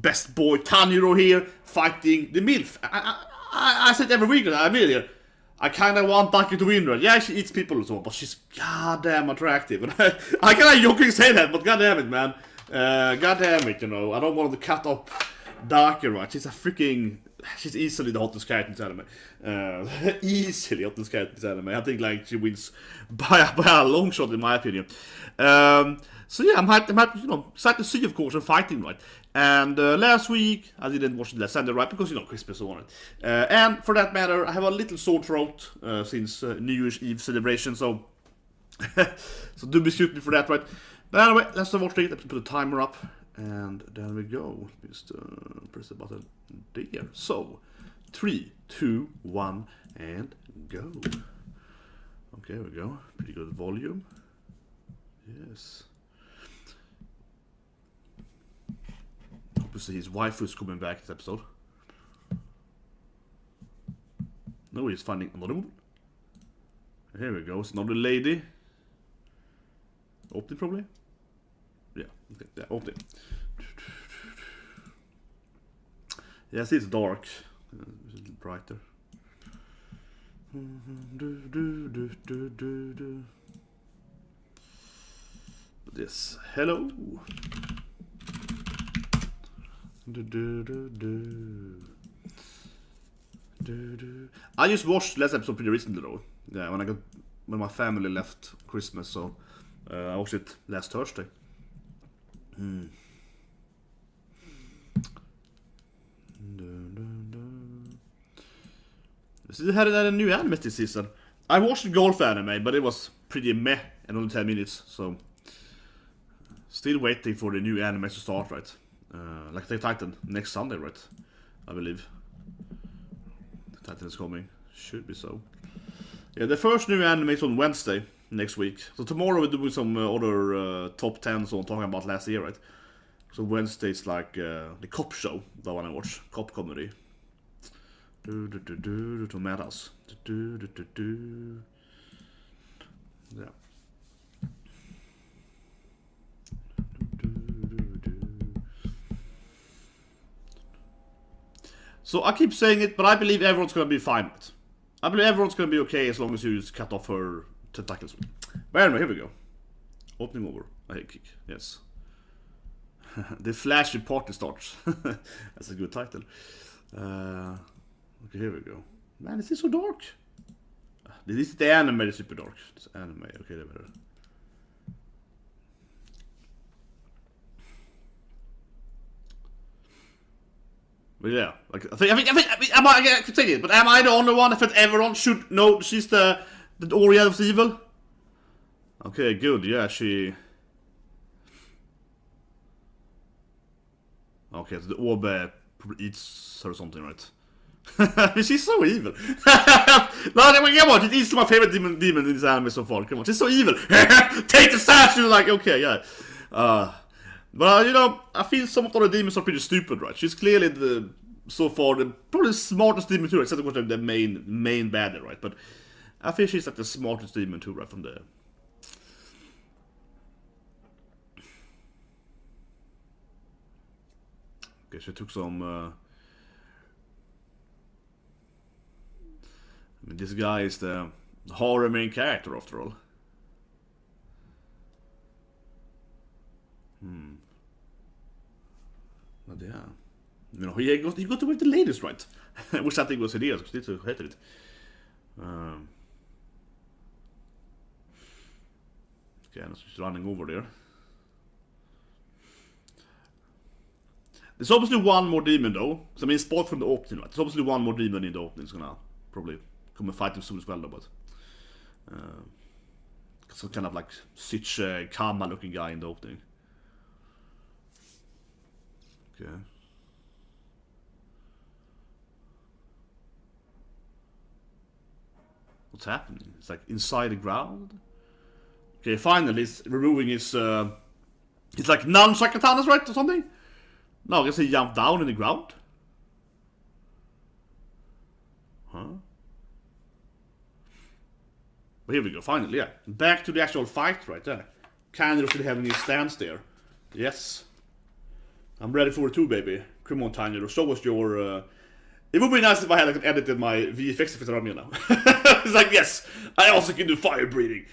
best boy Tanjiro here fighting the milf. I said every week, I mean here, I kind of want Daki to win, right? Yeah, she eats people and so on, but she's goddamn attractive. And I kind of jokingly say that, but goddamn it, man. Goddamn it, you know. I don't want to cut up Daki, right? She's easily the hottest character in this anime. Easily hottest character in this anime. I think like she wins by a long shot, in my opinion. So yeah, I'm happy, you know, excited to see, of course, her fighting, right? And last week, I didn't watch the last Sunday, right? Because, you know, Christmas and so on. And for that matter, I have a little sore throat since New Year's Eve celebration, so so do excuse me for that, right? But anyway, let's watch it. Let's put the timer up, and there we go. Just press the button there. So, 3, 2, 1, and go. Okay, here we go. Pretty good volume. Yes. Obviously, his wife is coming back this episode. No, he's finding another one. Here we go. It's another lady. Open probably. Yeah, okay, yeah, open. Yes, it's dark. It's a little brighter. Yes, hello. I just watched last episode pretty recently though. Yeah, when my family left Christmas, so I watched it last Thursday. So they had a new anime this season. I watched the golf anime, but it was pretty meh and only 10 minutes, so still waiting for the new anime to start, right? Like the Titan next Sunday, right? I believe the Titan is coming. Should be so. Yeah, the first new anime is on Wednesday next week. So tomorrow we're doing some other top 10s on talking about last year, right? So Wednesday's like the cop show that I wanna watch, cop comedy. To Madhouse. Yeah. So I keep saying it, but I believe everyone's gonna be fine with it. I believe everyone's gonna be okay as long as you just cut off her tentacles. But anyway, here we go. Opening over. I hate kick. Yes. The flashy party starts. That's a good title. Okay, here we go. Man, is this so dark? This is the anime, it's super dark. This anime, okay, that's better. But yeah, like I think I could say it, but am I the only one that everyone should know she's the Oriel of evil? Okay, good. Yeah, she. Okay, so the orb probably eats her or something, right? She's so evil. No, come on, she's my favorite demon in this anime so far. Come on, she's so evil. Take the statue, like, okay, yeah. But you know, I feel some of the other demons are pretty stupid, right? She's clearly so far probably the smartest demon too, except of course the main bad, right? But I feel she's like the smartest demon too, right? From the. Okay, she took some. I mean, this guy is the horror main character after all. But yeah, you know, he got away with the ladies, right? Which I think was hideous, because he hated it. Okay, I'm just running over there. There's obviously one more demon though. So I mean, spot from the opening, right? There's obviously one more demon in the opening. It's gonna probably come and fight him soon as well, though. But some kind of like such Kama looking guy in the opening. Okay. What's happening? It's like inside the ground. Okay, finally, it's removing his. It's like nunchuck katanas, right, or something. No, I guess he jumped down in the ground. Huh? But here we go, finally, yeah. Back to the actual fight right there. Kanro still having his stance there. Yes. I'm ready for it too, baby. Come on, Tanjiro, show us your... It would be nice if I had like, edited my VFX effects around me now. It's like, yes, I also can do fire breathing.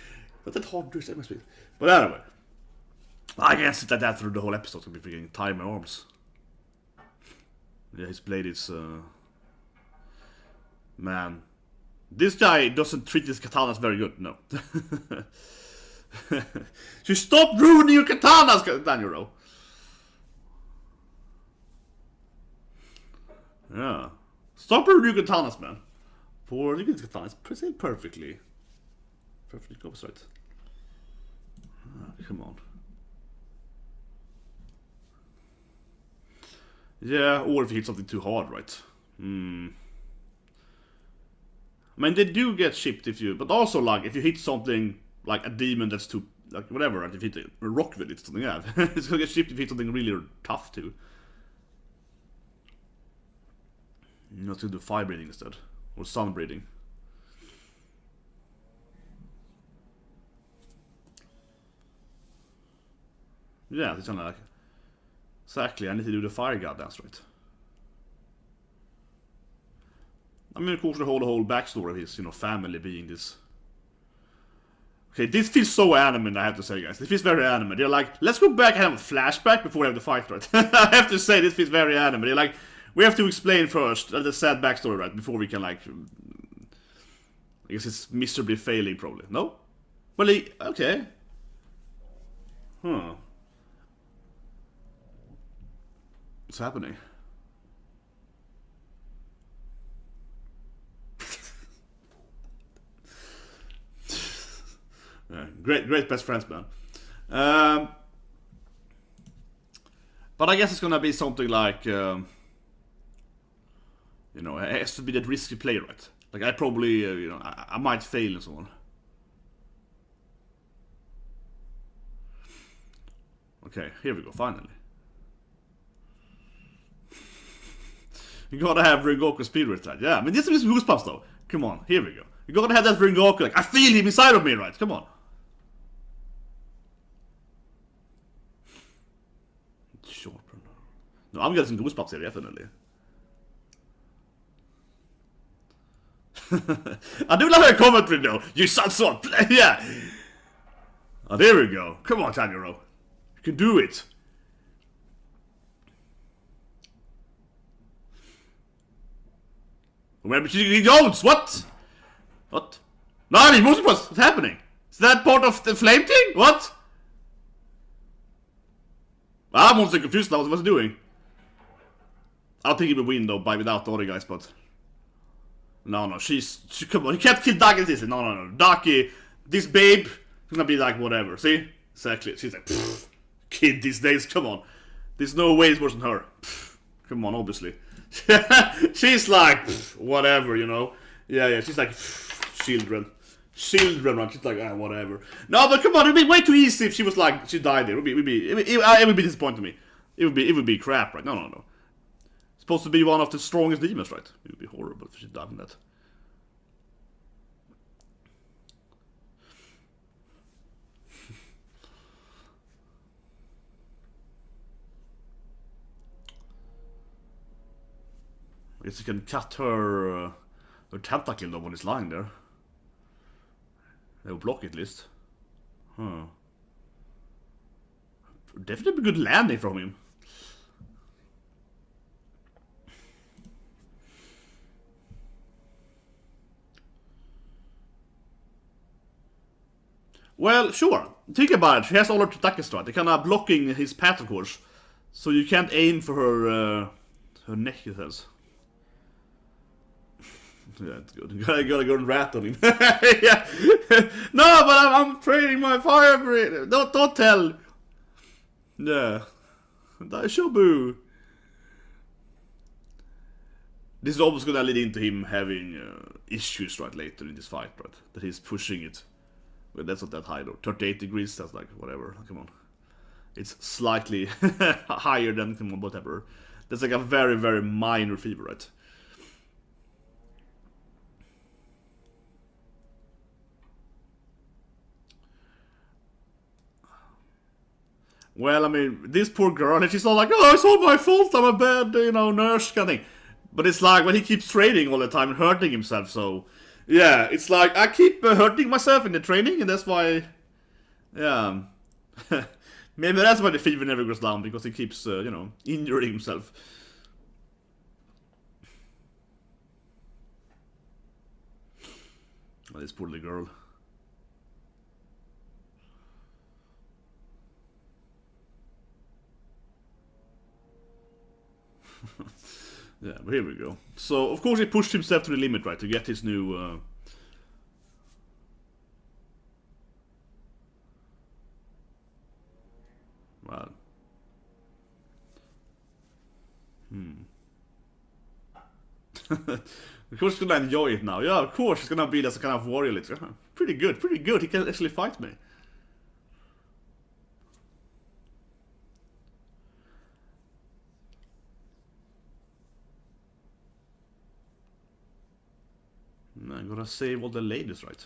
But that hard to say, speed. But anyway. I can't sit like that through the whole episode. It's gonna be freaking tie my arms. Yeah, his blade is... Man. This guy doesn't treat his katanas very good, no. So stop ruining your katanas, Tanjiro. Yeah. Stop ruining your katanas, man. For you get katanas present perfectly. Perfectly goes right. Come on. Yeah, or if you hit something too hard, right? I mean, they do get shipped if you... But also, like, if you hit something, like a demon that's too... Like, whatever, right? If you hit a rock with it, something, yeah. It's gonna get shipped if you hit something really tough, too. You're not gonna do fire breathing instead. Or sun breathing. Yeah, it's kind of like... Exactly, I need to do the fire god dance, right? I mean, of course, the whole backstory of his, you know, family being this... Okay, this feels so anime, I have to say, guys. This feels very anime. They're like, let's go back and have a flashback before we have the fight, right? I have to say, this feels very anime. They're like, we have to explain first the sad backstory, right? Before we can, like... I guess it's miserably failing, probably. No? Well, okay. Huh. What's happening? Yeah, great best friends, man. But I guess it's gonna be something like, you know, it has to be that risky play, right? Like I probably, you know, I might fail and so on. Okay, here we go, finally. You gotta have Rengoku speed right? Yeah, I mean, this is goosebumps though. Come on, here we go. You gotta have that Rengoku, like, I feel him inside of me, right? Come on. Sharpen. No, I'm getting goosebumps here, definitely. I do love your commentary though. You sound so... Yeah. Oh, there we go. Come on, Tanjiro. You can do it. Remember, he goes. What? What? Nani, what's happening? Is that part of the flame thing? What? I'm also confused now. What's he doing? I don't think he will win though, without the other guys, but... No, she come on, you can't kill Daki this. No. Daki, this babe, is gonna be like whatever, see? Exactly. She's like, kid these days, come on. There's no way it's worse than her. Come on, obviously. She's like, whatever, you know? Yeah, she's like, children, right? She's like, whatever. No, but come on, it'd be way too easy if she was like, she died there. It would be disappointing to me. It would be crap, right? No. Supposed to be one of the strongest demons, right? It would be horrible if she died in that. I guess you can cut her tentacle though when it's lying there. They will block it at least. Huh. Definitely a good landing from him. Well, sure. Think about it. She has all her tentacles, right? They're kind of blocking his path, of course. So you can't aim for her neck, it says. Yeah, it's good. You gotta go and rat on him. Yeah. No, but I'm training my fire breathing. Don't tell. Yeah. Shobu. This is almost gonna lead into him having issues right later in this fight, right? That he's pushing it. Well, that's not that high though. 38 degrees, that's like whatever. Come on. It's slightly higher than, come on, whatever. That's like a very, very minor fever, right? Well, I mean, this poor girl, and she's all like, oh, it's all my fault, I'm a bad, nurse kind of thing. But it's like, when he keeps training all the time and hurting himself, so... Yeah, it's like, I keep hurting myself in the training, and that's why... Yeah. Maybe that's why the fever never goes down, because he keeps, injuring himself. Oh, this poor little girl. Yeah, but here we go. So, of course he pushed himself to the limit, right, to get his new... Well... Of course he's gonna enjoy it now. Yeah, of course he's gonna be as a kind of warrior. It's pretty good, pretty good. He can actually fight me. I'm gonna save all the ladies, right?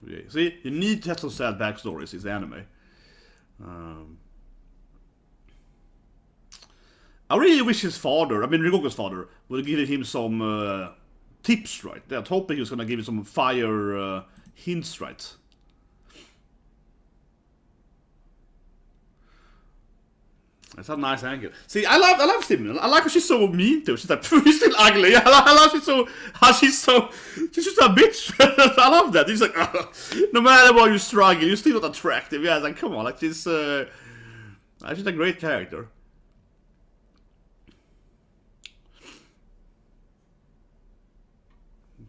Yeah. See, you need to have some sad backstories in the anime. I really wish his father, Ryugoku's father, would give him some tips, right? I was hoping he was gonna give him some fire hints, right? That's a nice angle. See, I love Simon. I like how she's so mean to her. She's like, you're still ugly. I love she's just a bitch. I love that. She's like, no matter what you struggle, you're still not attractive. Yeah, it's like, come on, like she's a great character.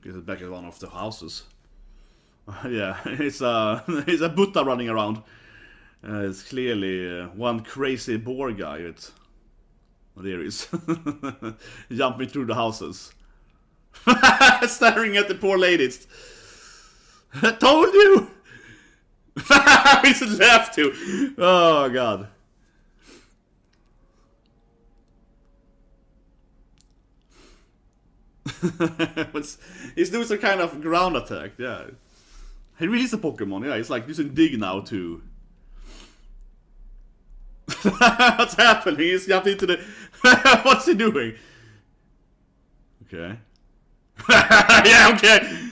Get back at one of the houses. Yeah, it's a Buddha running around. It's clearly one crazy boar guy. There he is. Jumping through the houses. Staring at the poor ladies. I told you! He's left too. Oh god. He's doing some kind of ground attack, yeah. He really is a Pokemon, yeah. He's like using Dig now to... What's happening? He's jumping into the... What's he doing? Okay. Yeah, okay.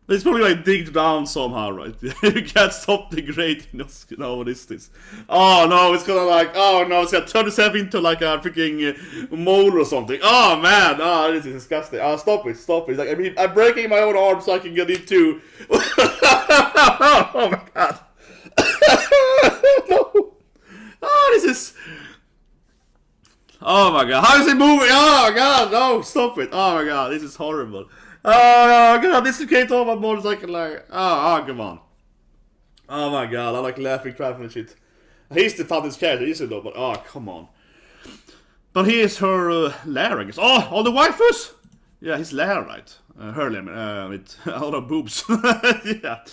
He's probably like digged down somehow, right? You can't stop the grade. No, what is this? Oh no, it's gonna like... Oh no, it's gonna turn itself into like a freaking mole or something. Oh man, oh, this is disgusting. Oh, stop it, stop it. Like, I'm breaking my own arm so I can get into... Oh my god. No. Oh, this is... Oh my god, how is it moving? Oh my god, no, stop it. Oh my god, this is horrible. Oh my god, this can't on my motorcycle like... Oh, come on. Oh my god, I like laughing, crap and shit. He's the funniest character, isn't he? But oh, come on. But here's her lair, I guess. Oh, all the waifus? Yeah, his lair, right? Her lair, with a lot of boobs. Yeah.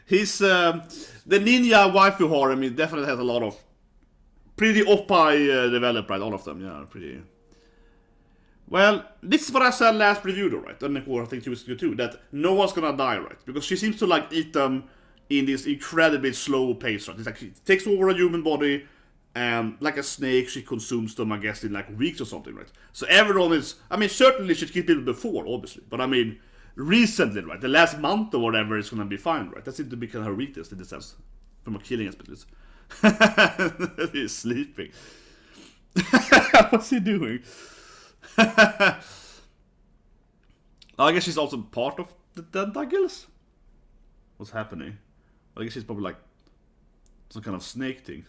He's... the ninja waifu harem, it definitely has a lot of... Pretty oppai developed, right? All of them, yeah, pretty... Well, this is what I said last review though, right? And I think it was you too, that no one's gonna die, right? Because she seems to like eat them in this incredibly slow pace, right? It's like she takes over a human body, and like a snake, she consumes them, I guess, in like weeks or something, right? So everyone is... certainly she's killed people before, obviously. But recently, right? The last month or whatever is gonna be fine, right? That seems to be kind of her weakness in this sense. From a killing aspect, at least. He's sleeping. What's he doing? I guess she's also part of the tentacles. What's happening? I guess she's probably like some kind of snake thing.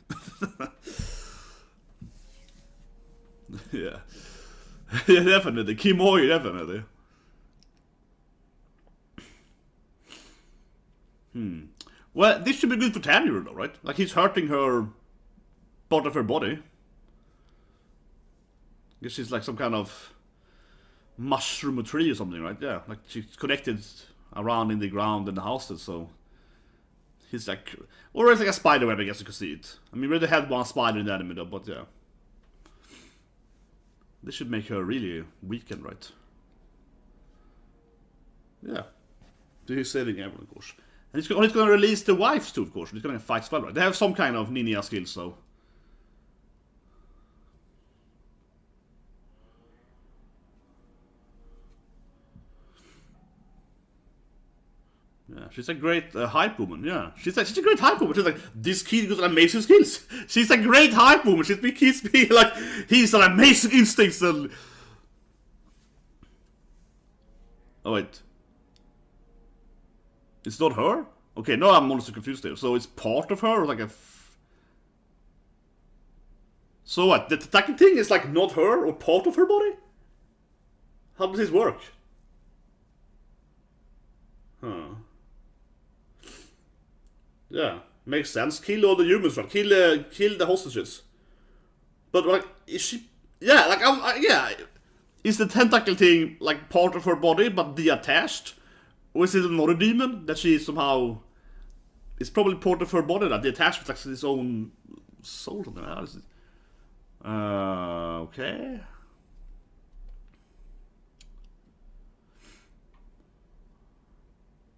Yeah. Yeah, definitely. Kimoi, definitely. Well, this should be good for Tanjiro though, right? Like he's hurting her part of her body. I guess she's like some kind of mushroom or tree or something, right? Yeah, like she's connected around in the ground in the houses, so... He's like... Or it's like a spider web, I guess you could see it. We already had one spider in the anime though, but yeah. This should make her really weakened, right? Yeah. He's saving everyone, of course. And he's going to release the wives too, of course. He's going to fight as well, right? They have some kind of ninja skills, so. Yeah, she's a great hype woman, yeah. She's a great hype woman. She's like, this kid got amazing skills. She's a great hype woman. She's big kids be like, he's an amazing instincts and... Oh, wait. It's not her? Okay, no, I'm also confused there. So it's part of her, or like a... So what? The attacking thing is like not her, or part of her body? How does this work? Huh. Yeah, makes sense. Kill all the humans, right? Kill the hostages. But like, is she? Yeah, like yeah. Is the tentacle thing like part of her body but detached, or is it another demon that she somehow? It's probably part of her body that detached with like its own soul. Something like that. Okay.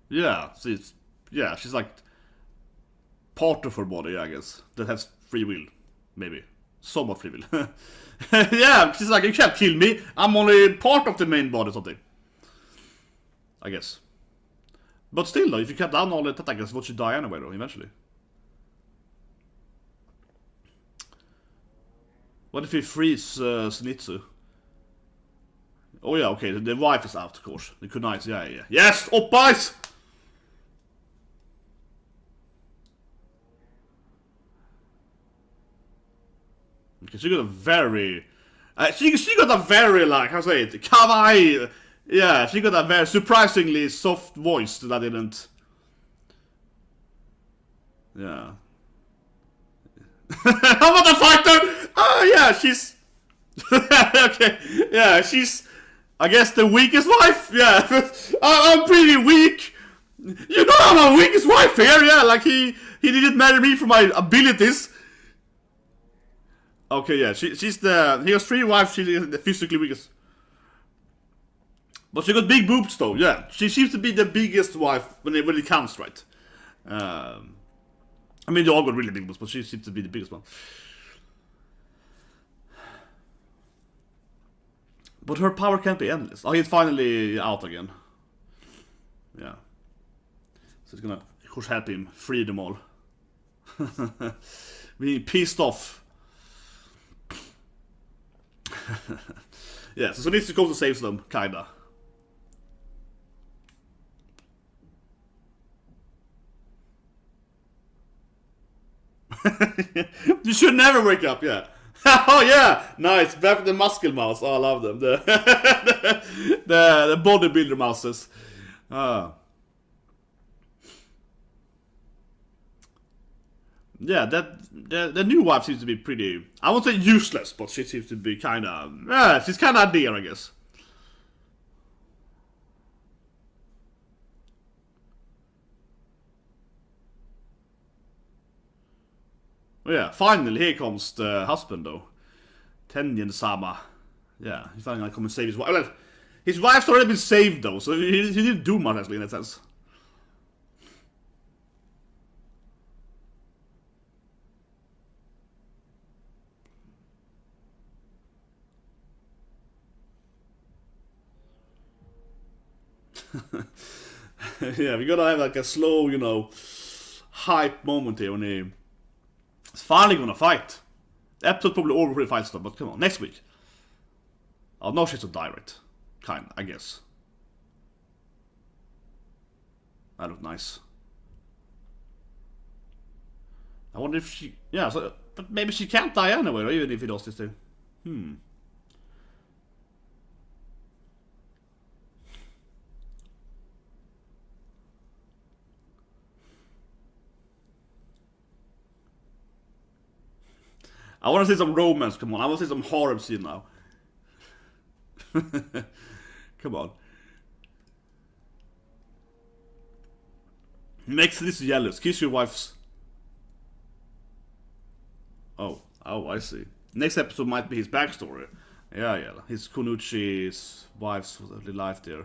Yeah, she's like part of her body, I guess, that has free will, maybe, somewhat free will. Yeah, she's like, you can't kill me. I'm only part of the main body, or something. I guess. But still, though, if you cut down all the tentacles, would she die anyway, though, eventually? What if he frees Zenitsu? Oh yeah, okay, the wife is out, of course. The kunais, yeah. Yes, oppas! Okay, she got a very... she got a very, like, how say it, kawaii... Yeah, she got a very surprisingly soft voice that I didn't... Yeah. How about the fighter? Oh yeah, she's... Okay, yeah, she's... I guess the weakest wife, yeah. I'm pretty weak. You know I'm a weakest wife here, yeah. Like he didn't marry me for my abilities. Okay, yeah, she's the... He has 3 wives, she's the physically weakest. But she got big boobs though, yeah. She seems to be the biggest wife when it counts, right? I mean, they all got really big boobs, but she seems to be the biggest one. But her power can't be endless. Oh, he's finally out again. Yeah. So it's gonna, of course, help him free them all. Being pissed off. Yeah, so Zenitsu goes to save them, kinda. You should never wake up, yeah. Oh yeah, nice. Back with the muscle mouse. Oh, I love them. The bodybuilder mouses. Yeah, the new wife seems to be pretty... I won't say useless, but she seems to be kind of... Yeah, she's kind of dear, I guess. Oh yeah, finally here comes the husband though. Tengen-sama. Yeah, he's finally gonna come and save his wife. Well, his wife's already been saved though, so he didn't do much actually in that sense. Yeah, we gotta have like a slow, you know, hype moment here when he's finally gonna fight. The episode's probably over for the fight stuff, but come on, next week. Oh, no, she's a direct. Kind, I guess. That looked nice. I wonder if she... Yeah, so, but maybe she can't die anyway, or even if he does this thing. I want to see some romance, come on. I want to see some horror scene now. Come on. Makes this jealous. Kiss your wife's... Oh, I see. Next episode might be his backstory. Yeah. His Kunuchi's wife's life there.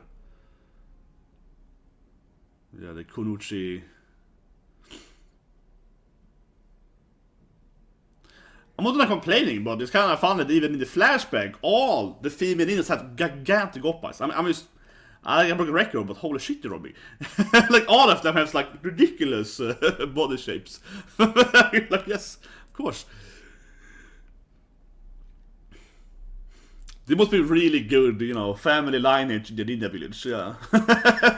Yeah, the Kunoichi. I'm not like complaining, but it's kind of fun that even in the flashback, all the female ninjas have gigantic oppas. I broke a record, but holy shit, Robbie. Like, all of them have, like, ridiculous body shapes. Like, yes, of course. They must be really good, you know, family lineage in the ninja village, yeah.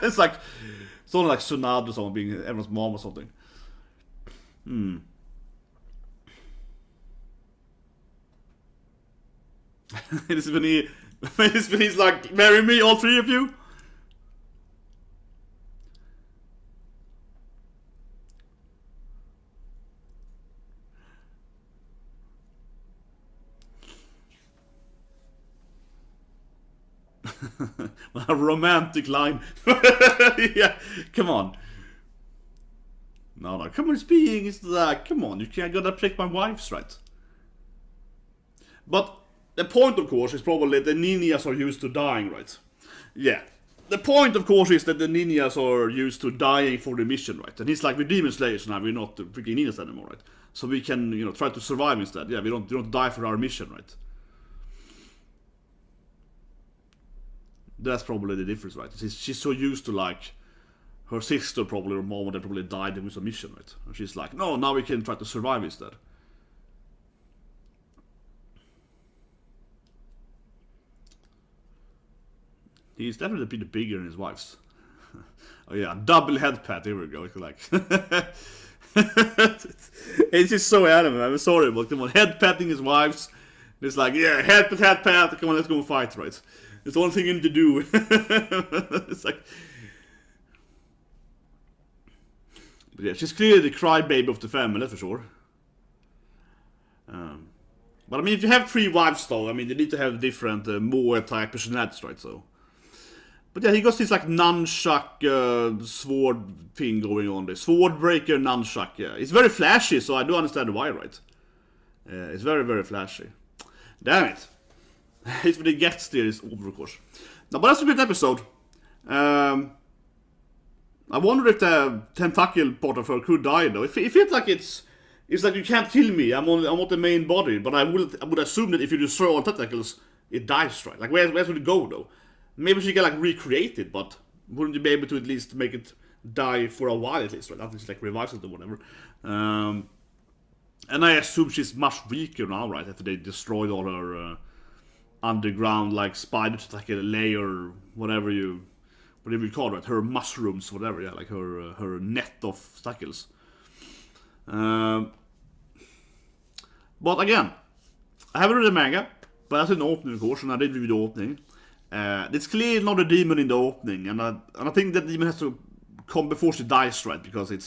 It's like, it's only like Tsunade or someone being everyone's mom or something. It is when he's like, marry me, all three of you? A romantic line. Yeah, come on. No, come on, it's like, come on, you can't gotta pick my wives, right? But the point, of course, is probably the ninjas are used to dying, right? Yeah. The point, of course, is that the ninjas are used to dying for the mission, right? And it's like, we're demon slayers now, we're not freaking ninjas anymore, right? So we can, you know, try to survive instead. Yeah, we don't die for our mission, right? That's probably the difference, right? She's so used to, like, her sister probably, or mom, that probably died in a mission, right? And she's like, no, now we can try to survive instead. He's definitely a bit bigger than his wife's. Oh yeah, double head pat, here we go, it's like... It's just so anime, I'm sorry, but come on, head patting his wife's. It's like, yeah, head pat, come on, let's go and fight, right? It's the only thing you need to do. It's like... But yeah, she's clearly the crybaby of the family, for sure. But I mean, if you have three wives, though, I mean, you need to have different Moe-type personalities, right? So, but yeah, he got this like nunchuck sword thing going on there. Sword breaker nunchuck, yeah. It's very flashy, so I do understand why, right? It's very, very flashy. Damn it. It's when he gets there, it's over, of course. No, but that's a good episode. I wonder if the tentacle part of her could die, though. It feels like it's like, you can't kill me, I'm not the main body, but I would assume that if you destroy all tentacles, it dies, right? Like, where would it go, though? Maybe she can, like, recreate it, but wouldn't you be able to at least make it die for a while, at least, right? After she, like, revives it or whatever. And I assume she's much weaker now, right? After they destroyed all her underground, like, spiders, like a layer, whatever you call it, her mushrooms, whatever, yeah, like her net of tentacles. But again, I haven't read the manga, but that's an opening, of course, and I did review the opening. It's clearly not a demon in the opening, and I think that demon has to come before she dies, right? Because it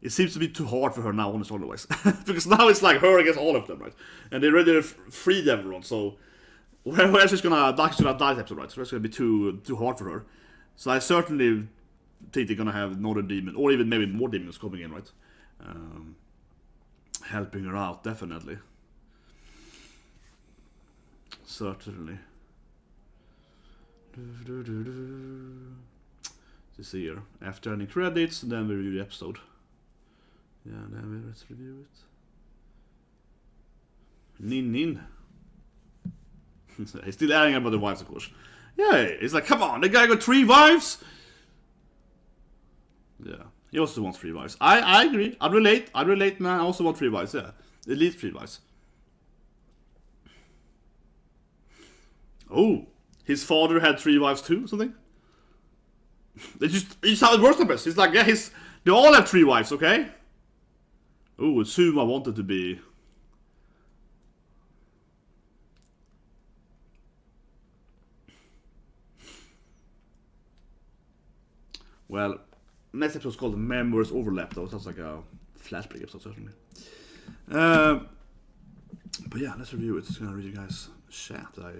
seems to be too hard for her now, honestly, otherwise. Because now it's like her against all of them, right? And they're ready to free everyone, so where's she's gonna die episode, right? So that's gonna be too hard for her. So I certainly think they're gonna have another demon, or even maybe more demons coming in, right? Helping her out, definitely. Certainly. Let's see here. After any credits, then we review the episode. Yeah, then let's review it. Nin. He's still airing about the wives, of course. Yeah, it's like, come on, the guy got 3 wives? Yeah, he also wants 3 wives. I agree. I'd relate, man. I also want 3 wives, yeah. At least 3 wives. Oh, his father had 3 wives too, something? It's how it works, the best. It's like, yeah, they all have 3 wives, okay? Oh, assume I wanted to be. Well, next episode is called Memories Overlap, though. Sounds like a flashback episode, certainly. But yeah, let's review it. Just gonna read you guys chat. I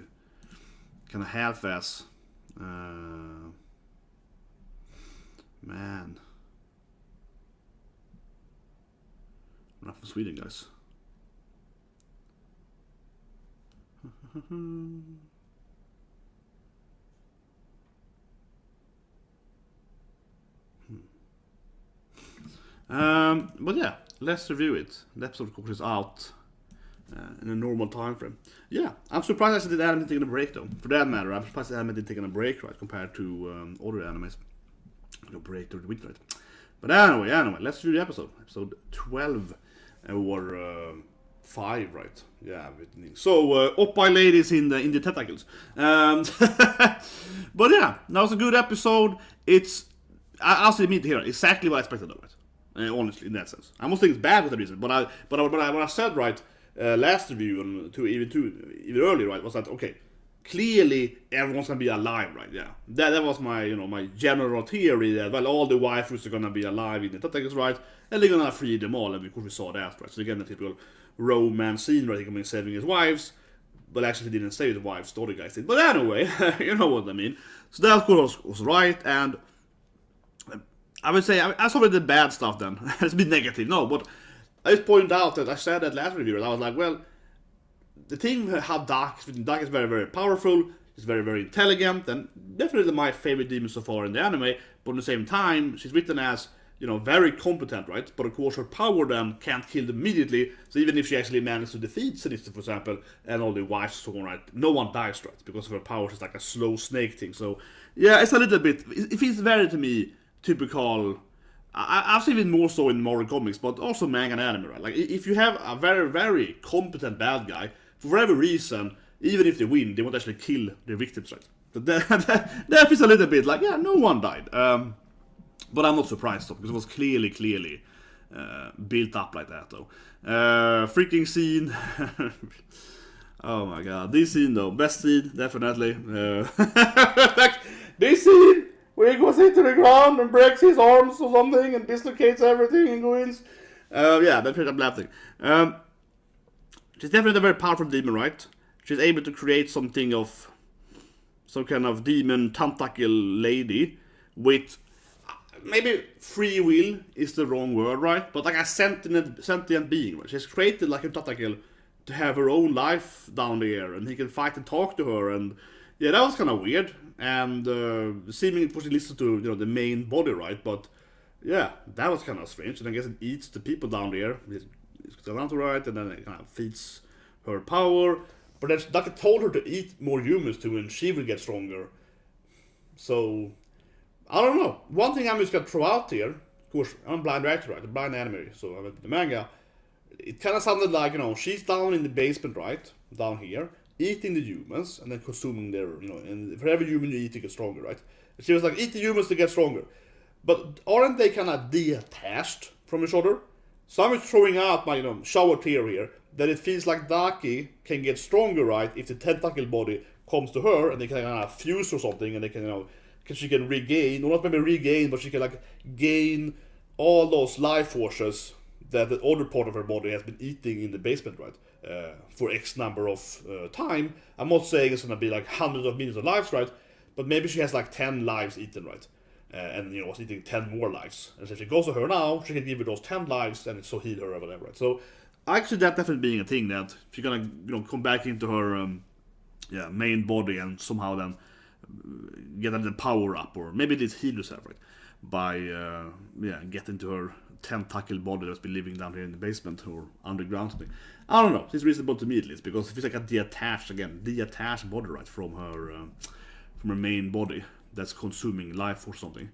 kind of half-ass. Man. I'm not from Sweden, guys. But yeah, let's review it. The episode, of course, is out in a normal time frame. Yeah, I'm surprised that the anime taking a break, though. For that matter, I'm surprised the anime didn't take a break, right, compared to other animes. A break during the week, right? But anyway, let's review the episode. Episode 12, or 5, right? Yeah, so Oppai ladies in the tentacles. But yeah, that was a good episode. It's, I'll admit here, exactly what I expected of it. Honestly, in that sense, I almost think it's bad for the reason. But what I said, right, last review and even earlier, right, was that okay? Clearly, everyone's gonna be alive, right? Yeah, that was my my general theory that all the waifus are gonna be alive in the tentacles, right? And they're gonna free them all, and of course we saw that, right? So again, the typical romance scene, right? He's saving his wives, but actually he didn't save the wives, the other guys did. But anyway, you know what I mean. So that of course was right, and I would say I saw the bad stuff then. It's a bit negative, no, but I just pointed out that I said that last review, and I was like, well, the thing how Daki is very, very powerful, she's very, very intelligent, and definitely my favorite demon so far in the anime, but at the same time, she's written as, very competent, right? But of course her power then can't kill them immediately, so even if she actually manages to defeat Sinister, for example, and all the wives so on, right, no one dies, right? Because of her power, she's like a slow snake thing, so yeah, it's a little bit, it feels very, to me, typical. I've seen it more so in modern comics, but also manga and anime, right? Like, if you have a very, very competent bad guy, for whatever reason, even if they win, they won't actually kill their victims, right? But that feels a little bit like, yeah, no one died. But I'm not surprised, though, because it was clearly built up like that, though. Freaking scene. Oh my god. This scene, though. Best scene, definitely. Like, this scene where he goes into the ground and breaks his arms or something and dislocates everything and goes. Yeah, that's I'm laughing. She's definitely a very powerful demon, right? She's able to create something of some kind of demon tentacle lady with maybe free will is the wrong word, right? But like a sentient being, right? She's created like a tentacle to have her own life down there, and he can fight and talk to her, and yeah, that was kind of weird. And seemingly pushing listen to the main body, right? But yeah, that was kind of strange. And I guess it eats the people down there. It's down to right, and then it kind of feeds her power. But then Daki told her to eat more humans too, and she will get stronger. So I don't know. One thing I'm just gonna throw out here. Of course, I'm a blind writer, right? A blind animator. So I went to the manga. It kind of sounded like she's down in the basement, right? Down here, eating the humans and then consuming their, and for every human you eat, you get stronger, right? She was like, eat the humans to get stronger. But aren't they kind of detached from each other? So I'm just throwing out my, shower theory here, that it feels like Daki can get stronger, right, if the tentacle body comes to her, and they can kind of fuse or something, and they can, she can regain, or not maybe regain, but she can, like, gain all those life forces that the other part of her body has been eating in the basement, right, for X number of time. I'm not saying it's gonna be like hundreds of millions of lives, right, but maybe she has like 10 lives eaten, right, and was eating 10 more lives. And so if she goes to her now, she can give her those 10 lives, and so heal her or whatever, right? So actually, that definitely being a thing that she's gonna come back into her main body and somehow then get the power up, or maybe at least heal herself, right, by getting to her tentacle body that's been living down here in the basement or underground something. I don't know. It's reasonable to me at least, because it feels like a detached body, right, from her main body that's consuming life or something.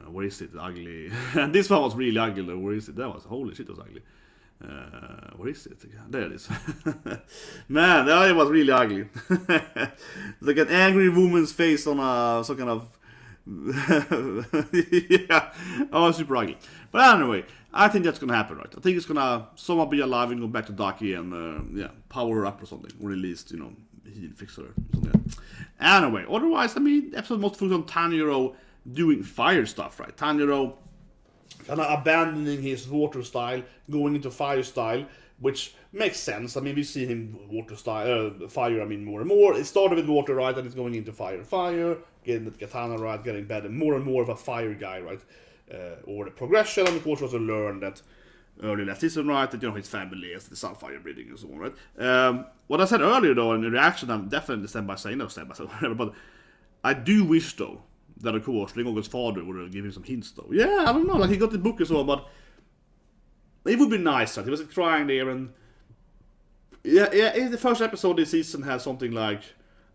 Where is it? Ugly. And this one was really ugly though. Where is it? That was, holy shit, it was ugly. Where is it? There it is. Man, that was really ugly. It's like an angry woman's face on some kind of yeah, oh, super ugly. But anyway, I think that's gonna happen, right? I think it's gonna someone be alive and go back to Daki and power her up or something, or at least he'll fix her or something. Anyway, otherwise, I mean, the episode most focused on Tanjiro doing fire stuff, right? Tanjiro kind of abandoning his water style, going into fire style, which makes sense. I mean, we've seen him water style, fire, I mean, more and more. It started with water, right, and it's going into fire, getting the katana, right, getting better, more and more of a fire guy, right, over the progression, and of course also learned that early last season, right, that, his family is the sunfire breeding and so on, right. What I said earlier, though, in the reaction, I'm definitely stand by saying, whatever, but I do wish, though, that of course Rengoku's father would give him some hints though. Yeah, I don't know, like he got the book as well, but it would be nice, right? He was crying there, and the first episode this season has something like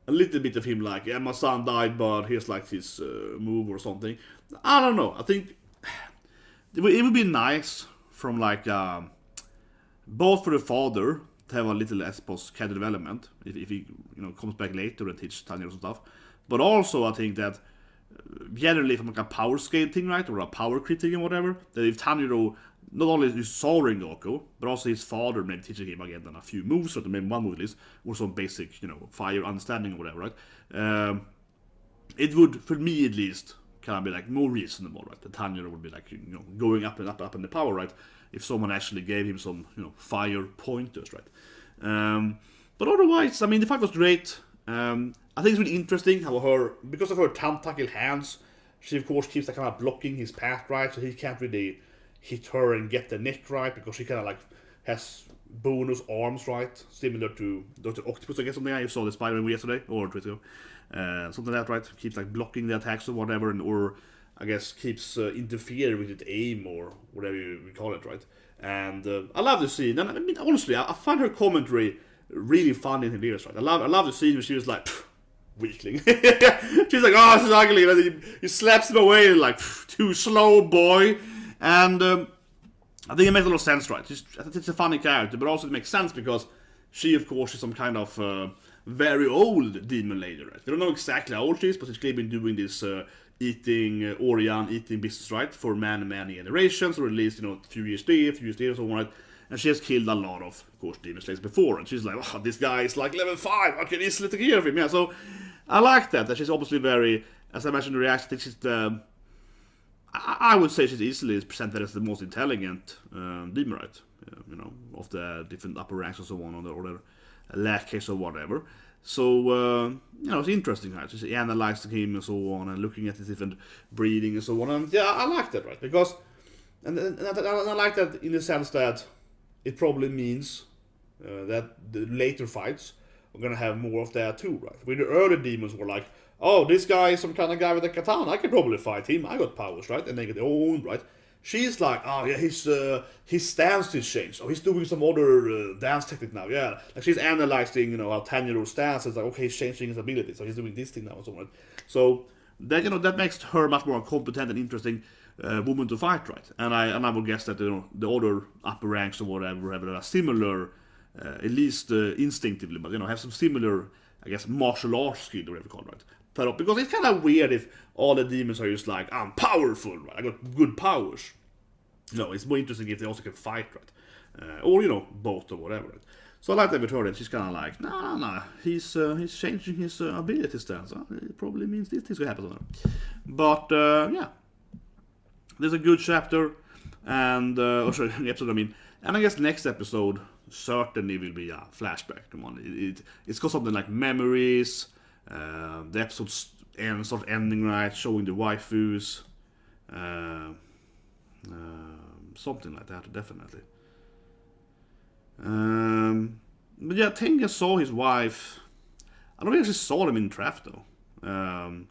a little bit of him like, yeah, my son died, but here's like his move or something. I don't know. I think it would be nice from like both for the father to have a little, I suppose, character development if he comes back later and teach Tanjiro some stuff. But also I think that generally from like a power scale thing, right, or a power crit thing or whatever, that if Tanjiro not only saw Rengoku, but also his father maybe teaching him again then a few moves, or maybe one move at least, or some basic, fire understanding or whatever, right? It would, for me at least, kind of be like more reasonable, right? The Tanjiro would be like, going up and up in the power, right? If someone actually gave him some, fire pointers, right? But otherwise, I mean, the fight was great. I think it's really interesting how because of her tentacle hands, she of course keeps like kind of blocking his path, right? So he can't really hit her and get the neck right, because she kind of like has bonus arms, right? Similar to Dr. Octopus, I guess, something. You saw the Spider-Man yesterday, or 2 weeks ago. Something like that, right? Keeps like blocking the attacks or whatever, or I guess keeps interfering with its aim, or whatever you call it, right? And I love the scene, and I mean, honestly, I find her commentary really funny and hilarious, right? I love the scene where she was like, weakling. She's like, oh, this is ugly, and he slaps him away, like, too slow, boy. And I think it makes a lot of sense, right? It's a funny character, but also it makes sense because she, of course, is some kind of very old demon lady, right? We don't know exactly how old she is, but she's clearly been doing this OIRAN eating business, right? For many generations, or at least, a few years there, so on, right? And she has killed a lot of course, demon slayers before, and she's like, oh, this guy is like level 5, I can easily take care of him, yeah, so I like that she's obviously very, as I mentioned in the reaction, I think she's I would say she's easily presented as the most intelligent demon, right? Of the different upper ranks and so on, or the lackey or whatever. So, it's interesting, right? She's analyzing him and so on, and looking at his different breeding and so on. And yeah, I like that, right? Because, and I like that in the sense that it probably means that the later fights are gonna have more of that too, right? When the early demons were like, oh, this guy is some kind of guy with a katana, I can probably fight him, I got powers, right? And they get their own, right? She's like, oh yeah, his stance is changed. Oh, he's doing some other dance technique now, yeah. Like she's analyzing, how Tanjiro's stance is like, okay, he's changing his ability, so he's doing this thing now and so on. So that that makes her much more competent and interesting woman to fight, right? And I would guess that the other upper ranks or whatever have a similar, at least instinctively, but have some similar, I guess, martial arts skill or whatever you call it, right? Because it's kind of weird if all the demons are just like, I'm powerful, right? I got good powers. It's more interesting if they also can fight, right? Or, both or whatever, right? So I like that with her, and she's kind of like, nah, he's changing his ability stance. It probably means this thing's going to happen. But, yeah. There's a good chapter, and, episode, and I guess next episode certainly will be a flashback. Come on, it's got something like memories. The episode starts ending right, showing the waifus, something like that, definitely. But yeah, Tengen saw his wife. I don't think he saw them in the trap though.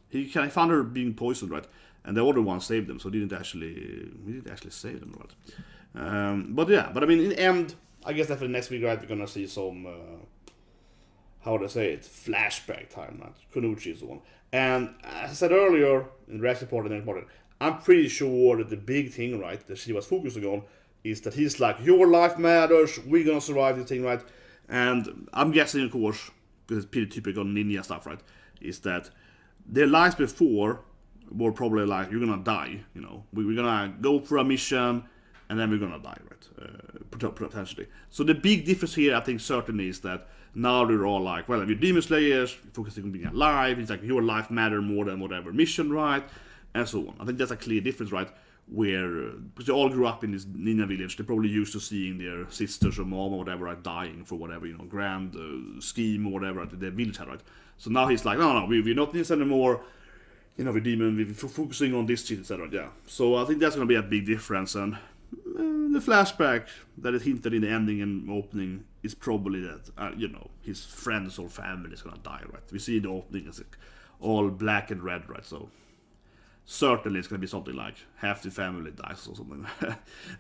He found her being poisoned, right, and the other one saved them, so he didn't actually save them, right. But in the end, I guess that for the next week, right, we're gonna see some. How would I say it? Flashback time, right? Kunoichi is the one. And as I said earlier in the reaction report and everything, I'm pretty sure that the big thing, right, that she was focusing on is that he's like, your life matters, we're gonna survive this thing, right? And I'm guessing, of course, because it's pretty typical ninja stuff, right, is that their lives before were probably like, you're gonna die, we're gonna go for a mission, and then we're gonna die, right? Potentially. So the big difference here, I think, certainly is that now they're all like, well, if you're demon slayers, focusing on being alive, it's like your life matter more than whatever mission, right? And so on. I think that's a clear difference, right? Where, because they all grew up in this ninja village, they're probably used to seeing their sisters or mom or whatever, right, dying for whatever, grand scheme or whatever that their village had, right? So now he's like, no, we're not ninjas anymore, we're demon, we're focusing on this shit, etc. Yeah. So I think that's going to be a big difference, and the flashback that is hinted in the ending and opening is probably that, his friends or family is gonna die, right? We see the opening as all black and red, right? So certainly it's gonna be something like half the family dies or something.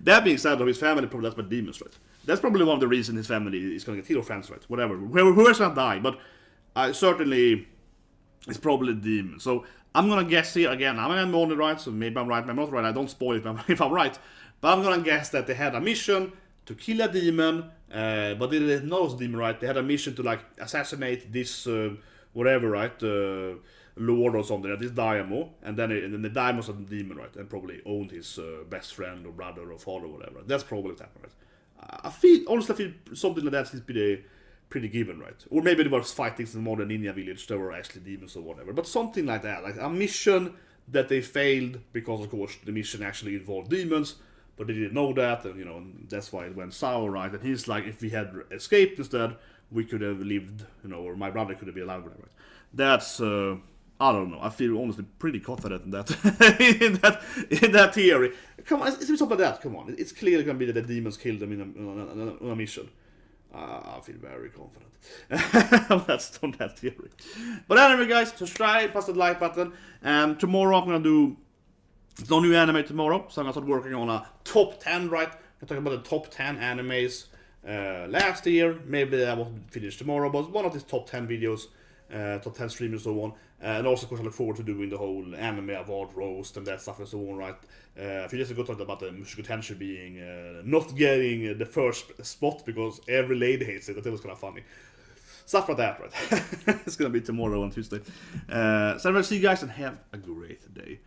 That being said, though, his family probably that's by demons, right? That's probably one of the reasons his family is gonna get killed or friends, right? Whatever, whoever's gonna die, but certainly it's probably demons. So I'm gonna guess here again. I'm only right, so maybe I'm right, maybe I'm not right. I don't spoil it if I'm right, but I'm gonna guess that they had a mission to kill a demon, but they didn't know it was a demon, right? They had a mission to like assassinate this whatever, right? Lord or something, this Daimyo, and then the Daimyo was a demon, right? And probably owned his best friend or brother or father or whatever. That's probably what happened, right? Honestly, I feel something like that is pretty given, right? Or maybe they were fighting in the modern ninja village, they were actually demons or whatever. But something like that, like a mission that they failed because, of course, the mission actually involved demons, but they didn't know that, and that's why it went sour, right? And he's like, if we had escaped instead, we could have lived, or my brother could have been alive, right? That's I don't know. I feel honestly pretty confident in that in that theory. Come on, it's something like that. Come on, it's clearly gonna be that the demons killed them on a mission. I feel very confident. That's on that theory. But anyway, guys, subscribe, press the like button. And tomorrow I'm gonna do no new anime tomorrow, so I'm gonna start working on a top 10. Right, I'm talking about the top 10 animes last year. Maybe I won't finish tomorrow, but one of these top 10 videos. Top 10 streamers and so on, and also of course I look forward to doing the whole anime award roast and that stuff and so on, right? A few days ago talked about the Mushoku Tensei being not getting the first spot because every lady hates it. I think it was kind of funny. Stuff like that, right? It's gonna be tomorrow on Tuesday. So I'm gonna see you guys and have a great day.